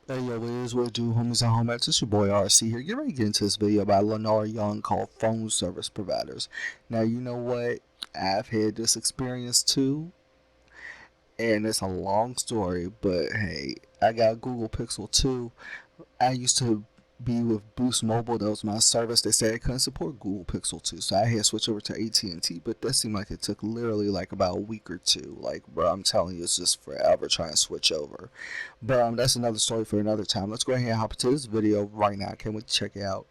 Hey yo, what is what do, homies and homies? It's your boy RC here. Get ready to get into this video by Lenore Young called Phone Service Providers. Now, you know what? I've had this experience too, and it's a long story, but hey, I got Google Pixel 2. I used to be with Boost Mobile. That was my service. They said I couldn't support Google Pixel 2, so I had to switch over to AT&T. But that seemed like it took literally like about a week or two. Like, bro, I'm telling you, it's just forever trying to switch over. But that's another story for another time. Let's go ahead and hop into this video right now. Can't wait to check it out.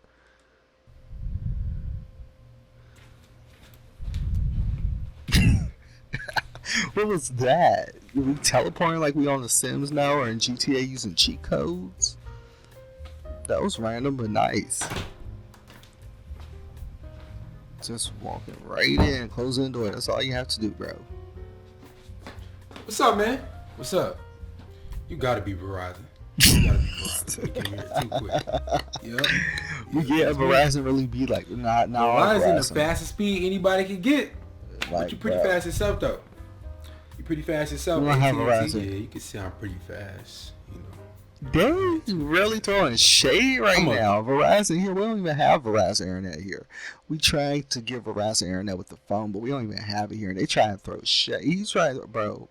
What was that? Are we teleporting like we on The Sims now, or in GTA using cheat codes? That was random but nice. Just walking right in, closing the door. That's all you have to do, bro. What's up, man? What's up? You gotta be Verizon. You gotta be Verizon. We came here too quick. Yep. Yeah, Verizon really be like, not Verizon, the fastest speed anybody can get. Like, but you pretty fast yourself, though. You pretty fast yourself. You don't have AT&T, Verizon. yeah, you can sound pretty fast. You know. They're really throwing shade right now. Verizon here, we don't even have Verizon internet here. We tried to get Verizon internet with the phone, but we don't even have it here. And they try to throw shade. He's trying, bro.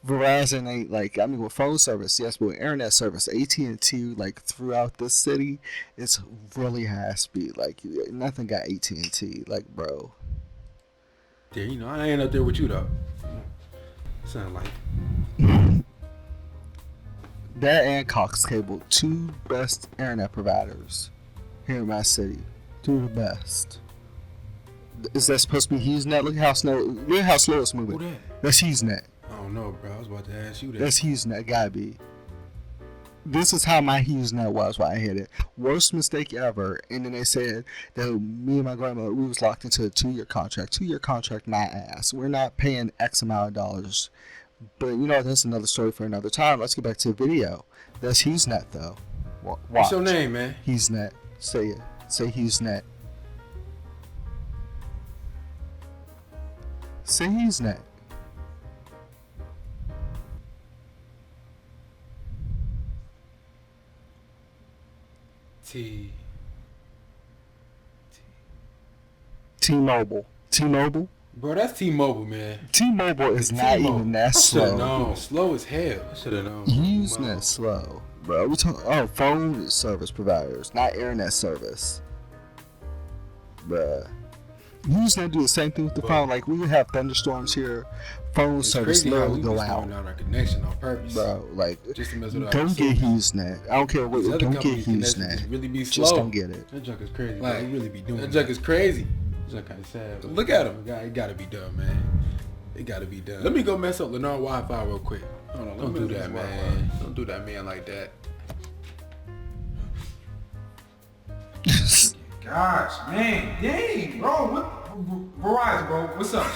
Verizon ain't like, I mean, with phone service, yes, but with internet service, AT&T, like throughout the city, it's really high speed. Like nothing got AT&T. Like, bro. Yeah, you know, I ain't up there with you though. Sound like. That and Cox Cable, two best internet providers here in my city. Two of the best. Is that supposed to be HughesNet? Look how slow it's moving. Who that? That's HughesNet. I don't know, bro. I was about to ask you that. That's HughesNet. Gotta be. This is how my HughesNet was when I hit it. Worst mistake ever. And then they said that me and my grandma, we was locked into a 2-year contract. 2-year contract, my ass. We're not paying X amount of dollars. But you know, that's another story for another time. Let's get back to the video. That's HughesNet though. Watch. What's your name, man? HughesNet. Say it. Say HughesNet. Say HughesNet. T-Mobile. T-Mobile? Bro, that's T-Mobile, man. T-Mobile is not even that slow. I should have known. Slow as hell. I should have known. HughesNet slow. Bro, we talking phone service providers, not internet service. Bruh. HughesNet do the same thing with the phone. Like we would have thunderstorms here, phone service literally go out. Our connection on purpose. Bro, like just to mess with don't get HughesNet. I don't care what. Don't get HughesNet. Really be slow. Just don't get it. That junk is crazy. Like they really be doing. That junk is crazy. That junk kind of sad. But look at him. It gotta be done, man. It gotta be done. Let me go mess up Lenore Wi-Fi real quick. Hold on. Don't do that, man. Don't do that, man, like that. Gosh, man, dang, bro, what? Verizon, bro, what's up?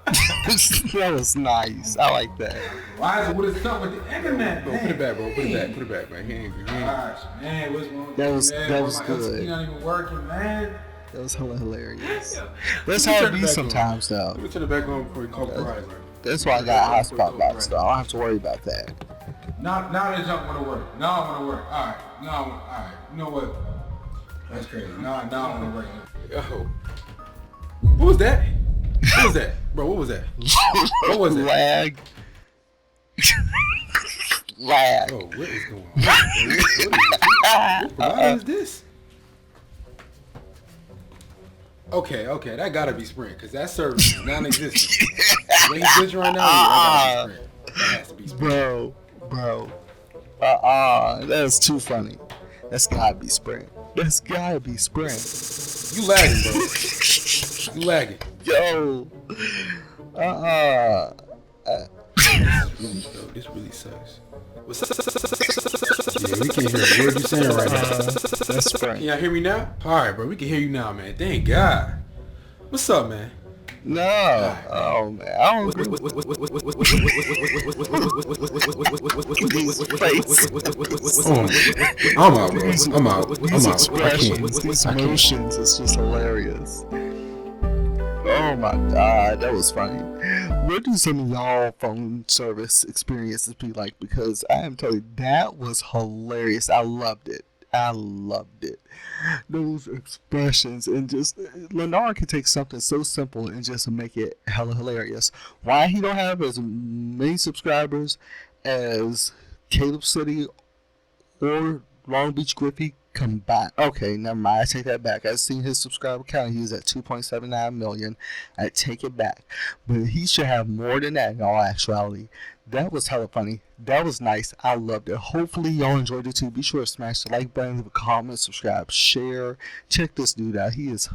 That was nice. I like that. Verizon, what is up with the internet, bro? Put it back, bro. Put it back, man. He ain't Gosh, man, what's wrong? That was good. Not even working, man. That was hilarious. That's how it be sometimes, though. Let me turn it back on before you call Verizon. That's why I got a hotspot box, though. I don't have to worry about that. Now this junk wanna work. Now I wanna work. All right. You know what? That's crazy. Now I wanna work. Yo, what was that? What was that, bro? What was that? What was that? Lag. Lag. Oh, what is going on? What is this? Okay, that gotta be Sprint, cause that service is non-existent. When he's glitching right now, that gotta be Sprint. That has to be Sprint. Bro. That's too funny. That's gotta be Sprint. You lagging, bro. You lagging. Yo. This really sucks. Yeah, we can hear a word you saying right now. That's Sprint. Can y'all hear me now? Alright, bro, we can hear you now, man. Thank God. What's up, man? No. Oh, man. I don't agree with I'm out, bro. I'm out. These expressions, these emotions, it's just hilarious. Oh my god, that was funny. What do some of y'all phone service experiences be like? Because I am telling you, that was hilarious. I loved it. I loved it. Those expressions and just Lennar can take something so simple and just make it hella hilarious. Why he don't have as many subscribers as Caleb City or Long Beach Griffey combined. Okay, never mind. I take that back. I've seen his subscriber count. He was at 2.79 million. I take it back. But he should have more than that in all actuality. That was hella funny. That was nice. I loved it. Hopefully y'all enjoyed it too. Be sure to smash the like button, leave a comment, subscribe, share. Check this dude out. He is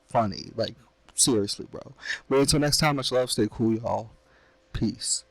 funny. Like, seriously, bro. But until next time, much love. Stay cool, y'all. Peace.